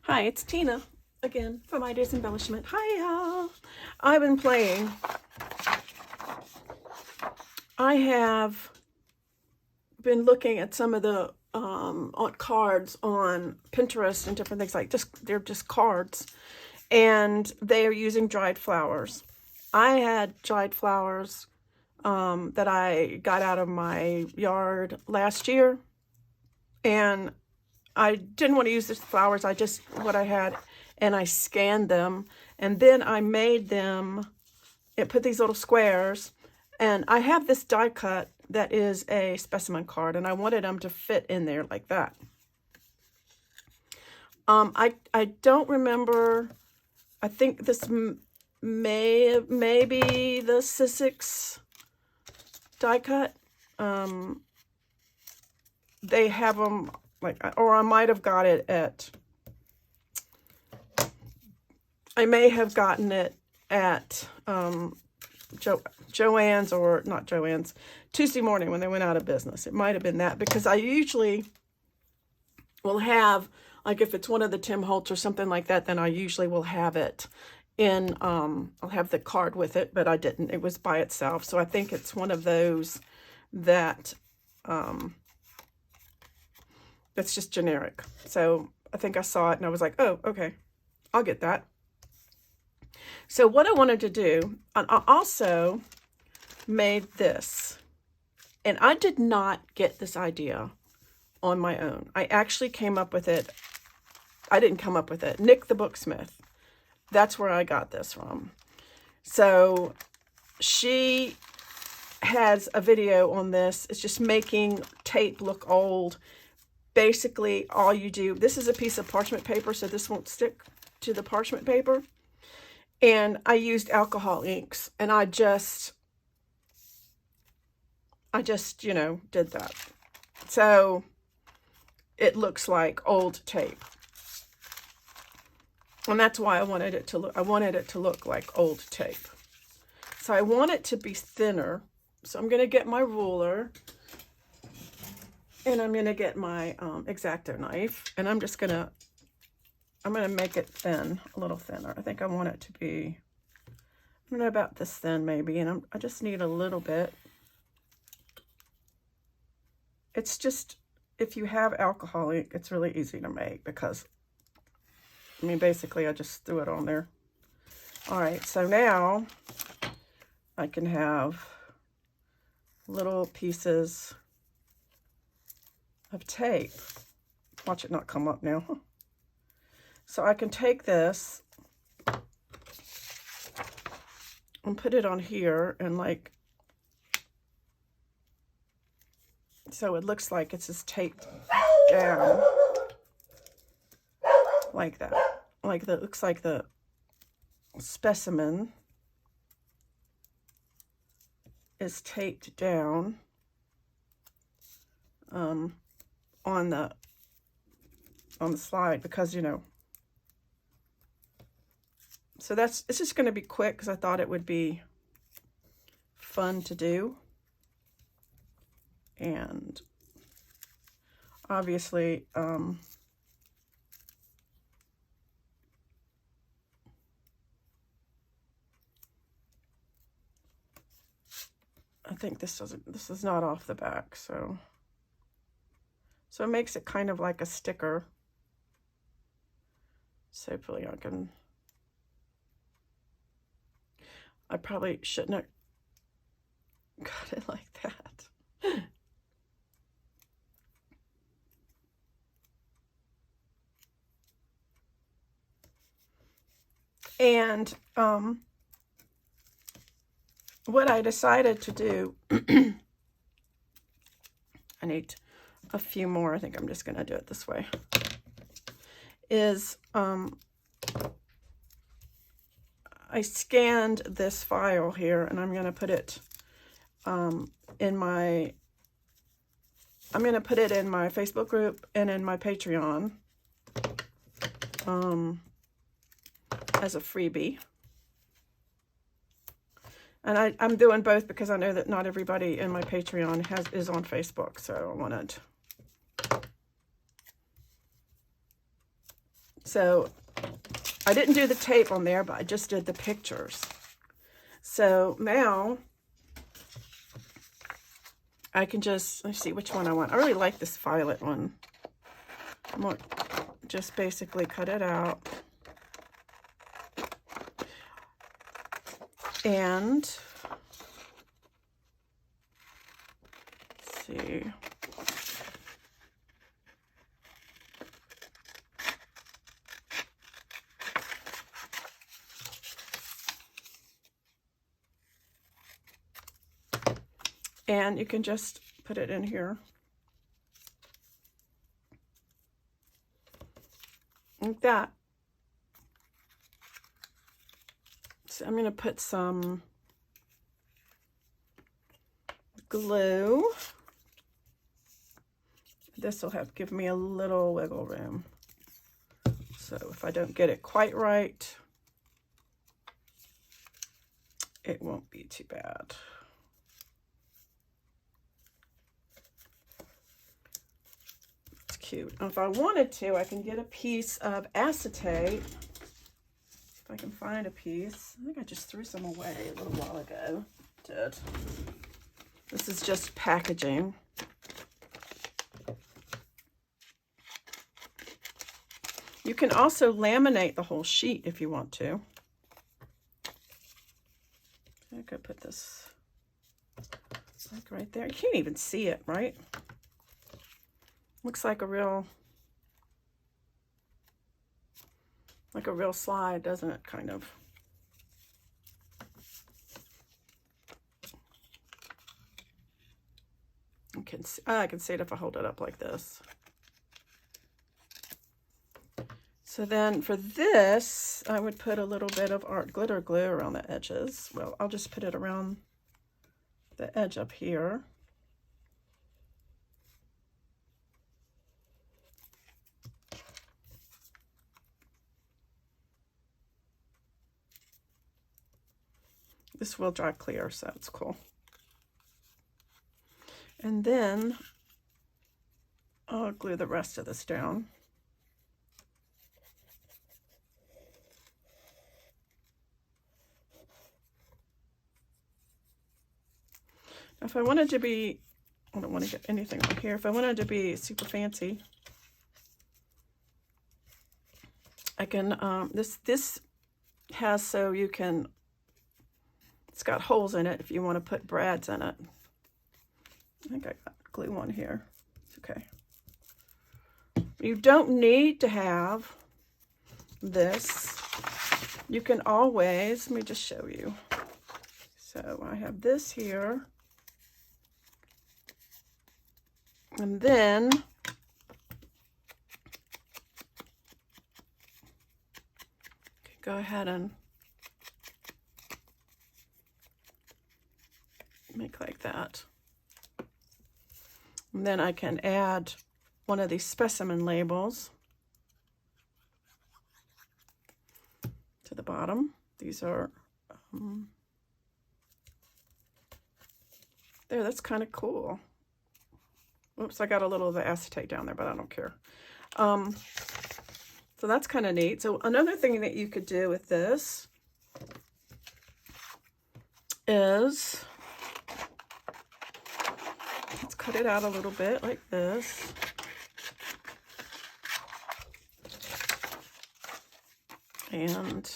Hi, it's Tina again from Ideas Embellishment. Hi, y'all. I've been playing. I have been looking at some of the cards on Pinterest and different things like they're just cards, and they are using dried flowers. I had dried flowers that I got out of my yard last year, and I didn't want to use the flowers. I just, what I had, and I scanned them, and then I made them, it put these little squares, and I have this die cut that is a specimen card, and I wanted them to fit in there like that. I don't remember, I think this may be the Sissix die cut. They have them, like, or I might have got it at, I may have gotten it at Joann's, or not Joann's, Tuesday Morning when they went out of business. It might have been that, because I usually will have, like if it's one of the Tim Holtz or something like that, then I usually will have it in, I'll have the card with it, but I didn't. It was by itself. So I think it's one of those that, that's just generic. So I think I saw it and I was like, oh, okay, I'll get that. So what I wanted to do, I also made this, and I did not get this idea on my own. I actually came up with it. I didn't come up with it. Nick the Booksmith. That's where I got this from. So she has a video on this. It's just making tape look old. Basically, all you do, this is a piece of parchment paper, so this won't stick to the parchment paper. And I used alcohol inks, and I just, you know, did that. So it looks like old tape. And that's why I wanted it to look like old tape. So I want it to be thinner. So I'm going to get my ruler, and I'm going to get my X-Acto knife, and I'm going to make it thin, a little thinner. I think I want it to be, I don't know, about this thin maybe, and I just need a little bit. It's just, if you have alcohol ink, it's really easy to make, because, I mean, basically I just threw it on there. All right, so now I can have little pieces of tape. Watch it not come up now. So I can take this and put it on here, and like, so it looks like it's just taped down like that. Like that, looks like the specimen is taped down on the slide, because, you know, so it's just going to be quick, because I thought it would be fun to do. And obviously, I think this is not off the back, so it makes it kind of like a sticker. So hopefully I probably shouldn't have got it like that. And what I decided to do, I need a few more. I think I'm just going to do it this way, is I scanned this file here, and I'm going to put it in my Facebook group and in my Patreon as a freebie. And I'm doing both because I know that not everybody in my Patreon is on Facebook, so I wanted So I didn't do the tape on there, but I just did the pictures. So now I can just, let's see which one I want. I really like this violet one. I'm going to just basically cut it out. And let's see. And you can just put it in here. Like that. So I'm going to put some glue. This will give me a little wiggle room. So if I don't get it quite right, it won't be too bad. Cute. If I wanted to, I can get a piece of acetate. If I can find a piece. I think I just threw some away a little while ago. Did. This is just packaging. You can also laminate the whole sheet if you want to. I could put this like right there. You can't even see it, right? Looks like a real slide, doesn't it? Kind of. I can see it if I hold it up like this. So then for this, I would put a little bit of art glitter glue around the edges. Well, I'll just put it around the edge up here. This will dry clear, so it's cool. And then I'll glue the rest of this down. Now, if I wanted to be, I don't want to get anything on here. If I wanted to be super fancy, I can, this has so you can, it's got holes in it if you want to put brads in it. I think I got glue on here. It's okay. You don't need to have this. You can always, let me just show you. So I have this here. And then go ahead and make like that. And then I can add one of these specimen labels to the bottom. These are, there, that's kind of cool. Oops, I got a little of the acetate down there, but I don't care. So that's kind of neat. So another thing that you could do with this is, let's cut it out a little bit like this. And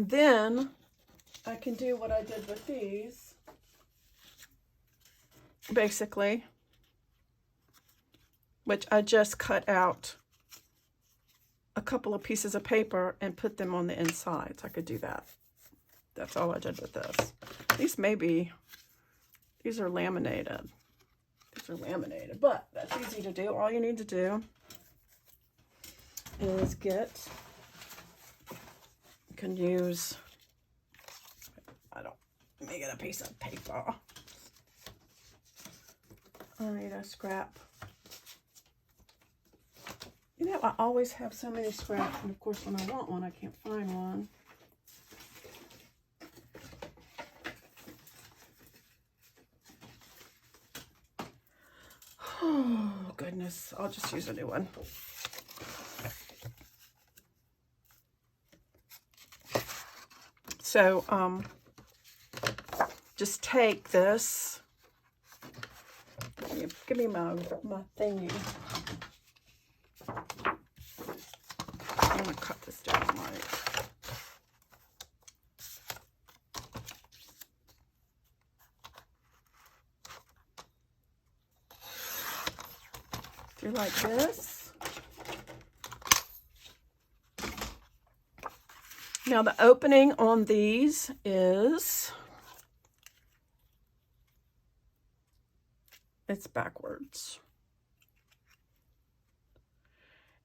then I can do what I did with these, basically, which I just cut out a couple of pieces of paper and put them on the insides. I could do that. That's all I did with this. These may be, these are laminated. These are laminated, but that's easy to do. All you need to do is get, you can use, let me get a piece of paper. I need a scrap. You know, I always have so many scraps, and of course when I want one, I can't find one. this. I'll just use a new one. So, just take this. Give me my thingy. I'm going to cut this down right. Do like this. Now the opening on these is, it's backwards.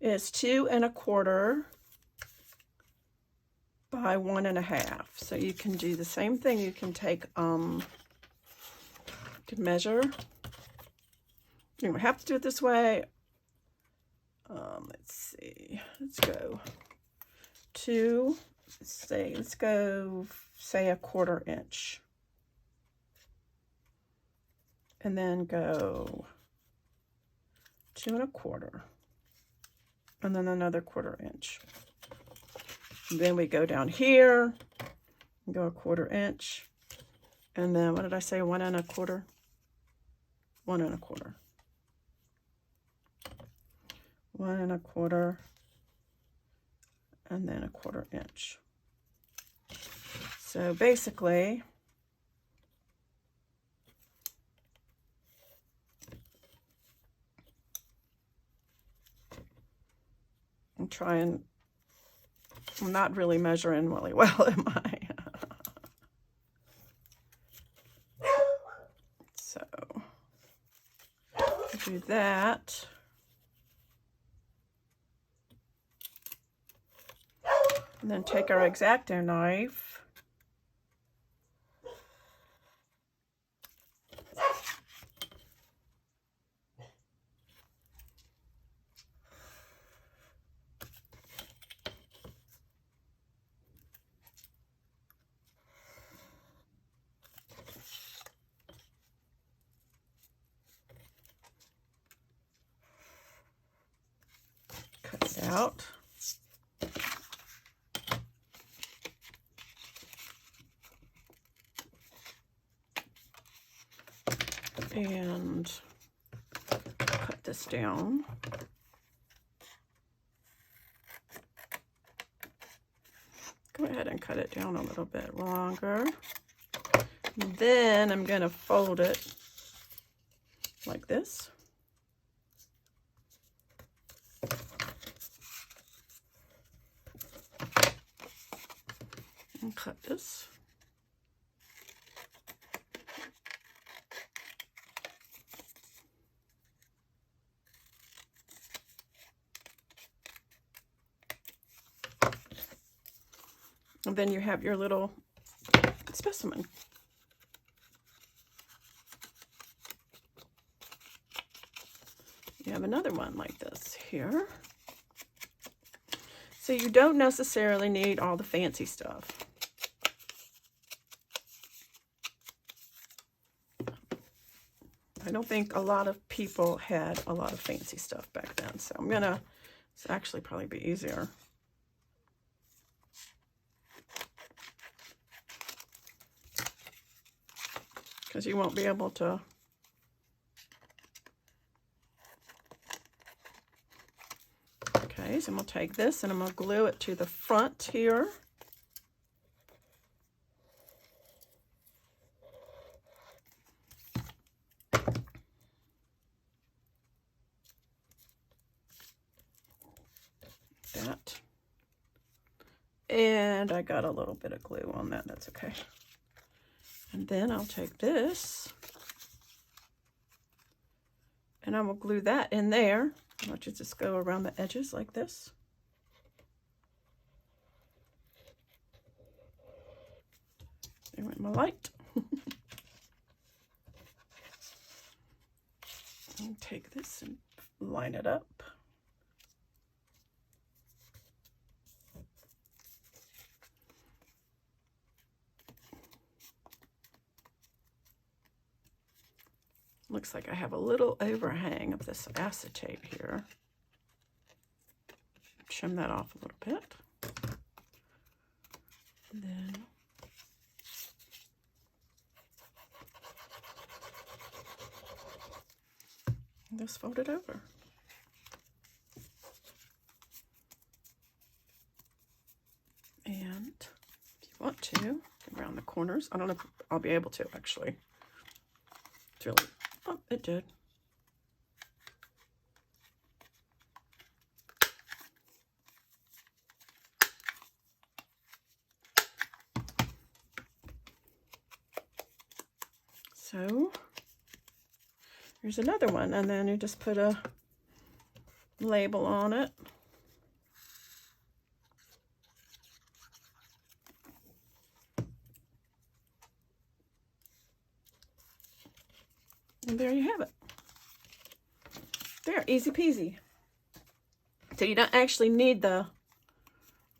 It's 2 1/4 by 1 1/2. So you can do the same thing. You can take, to measure. You don't have to do it this way. Let's see. Let's go 2. Let's go say 1/4 inch. And then go 2 1/4. And then another 1/4 inch. And then we go down here and go 1/4 inch. And then what did I say? 1 1/4. 1 1/4. 1 1/4. And then 1/4 inch. So basically, I'm not really measuring really well, am I? So, do that. And then take our X-Acto knife. Cut it out. And cut this down. Go ahead and cut it down a little bit longer. And then I'm going to fold it like this. And cut this. And then you have your little specimen. You have another one like this here. So you don't necessarily need all the fancy stuff. I don't think a lot of people had a lot of fancy stuff back then. So I'm gonna, it's actually probably be easier. Because you won't be able to okay, so I'm going to take this and I'm going to glue it to the front here. That. And I got a little bit of glue on that, that's okay. And then I'll take this and I'm going to glue that in there. I want you to just go around the edges like this. There went my light. And take this and line it up. Looks like I have a little overhang of this acetate here. Trim that off a little bit. And then just fold it over. And if you want to, around the corners. I don't know if I'll be able to, actually. It's really, oh, it did. So here's another one, and then you just put a label on it. And there you have it. There, easy peasy. So you don't actually need the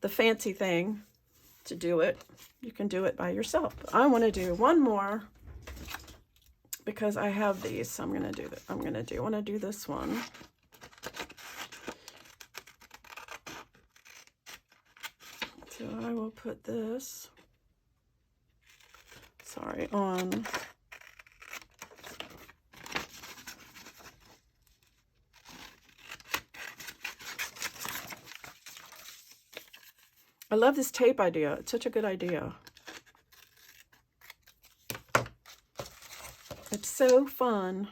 fancy thing to do it. You can do it by yourself. But I want to do one more because I have these, so I'm going to do that. I want to do this one. So I will put this, sorry, on I love this tape idea. It's such a good idea. It's so fun.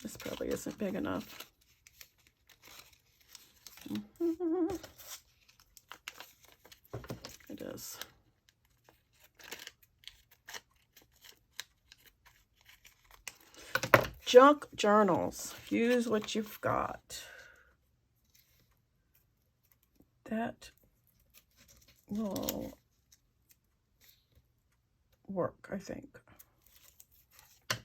This probably isn't big enough. It is. Junk journals. Use what you've got. That will work, I think. You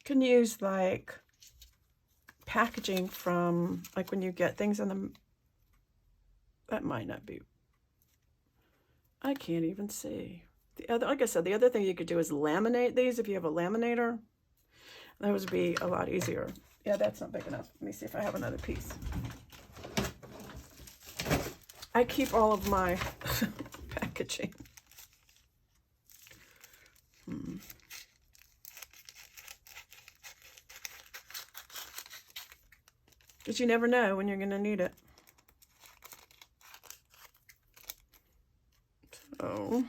can use like packaging from, like when you get things in the, that might not be, I can't even see. The other, like I said, the other thing you could do is laminate these if you have a laminator. That would be a lot easier. Yeah, that's not big enough. Let me see if I have another piece. I keep all of my packaging. Because you never know when you're going to need it. So,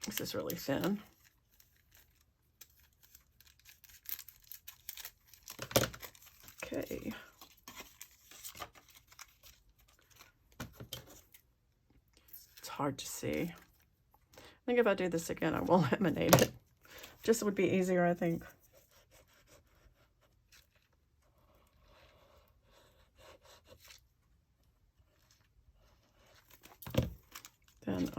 this is really thin. Okay. It's hard to see. I think if I do this again, I will laminate it. Just would be easier, I think. Then,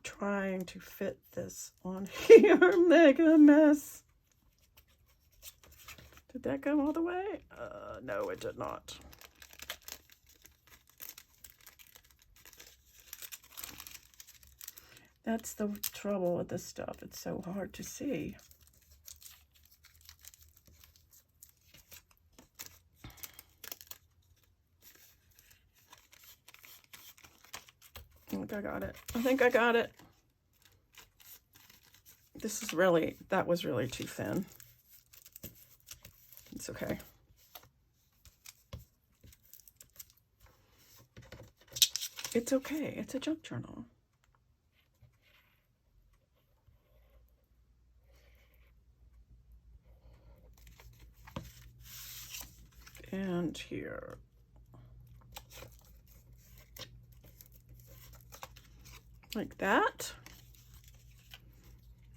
trying to fit this on here, mega mess. Did that go all the way? No, it did not. That's the trouble with this stuff. It's so hard to see. I think I got it. I think I got it. This is really, that was really too thin. It's okay. It's okay. It's a junk journal. And here. Like that.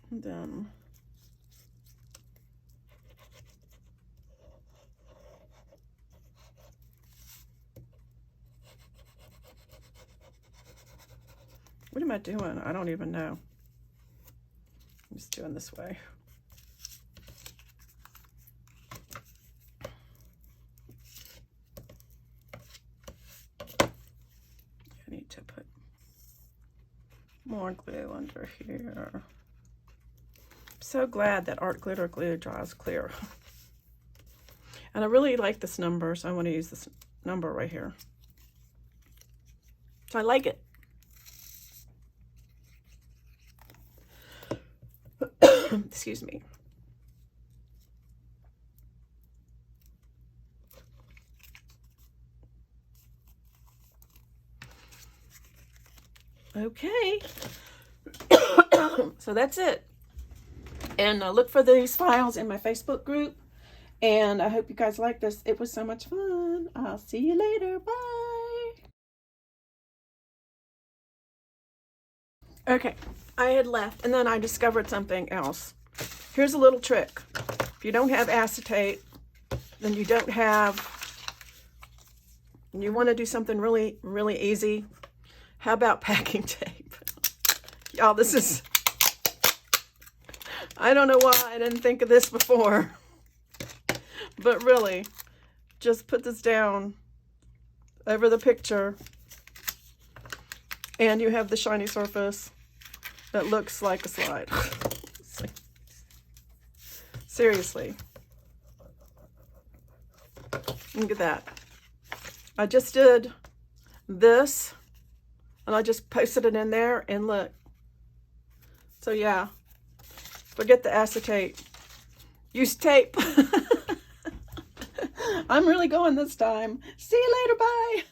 And then what am I doing? I don't even know. I'm just doing this way. more glue under here. So glad that art glitter glue dries clear. And I really like this number, so I want to use this number right here. So I like it. Excuse me. Okay. So that's it. And look for these files in my Facebook group. And I hope you guys like this. It was so much fun. I'll see you later. Bye. Okay, I had left and then I discovered something else. Here's a little trick. If you don't have acetate, then you don't have, you want to do something really, really easy. How about packing tape? Y'all, this is, I don't know why I didn't think of this before. But really, just put this down over the picture and you have the shiny surface that looks like a slide. Seriously. Look at that. I just did this and I just posted it in there and look. So yeah, forget the acetate. Use tape. I'm really going this time. See you later. Bye.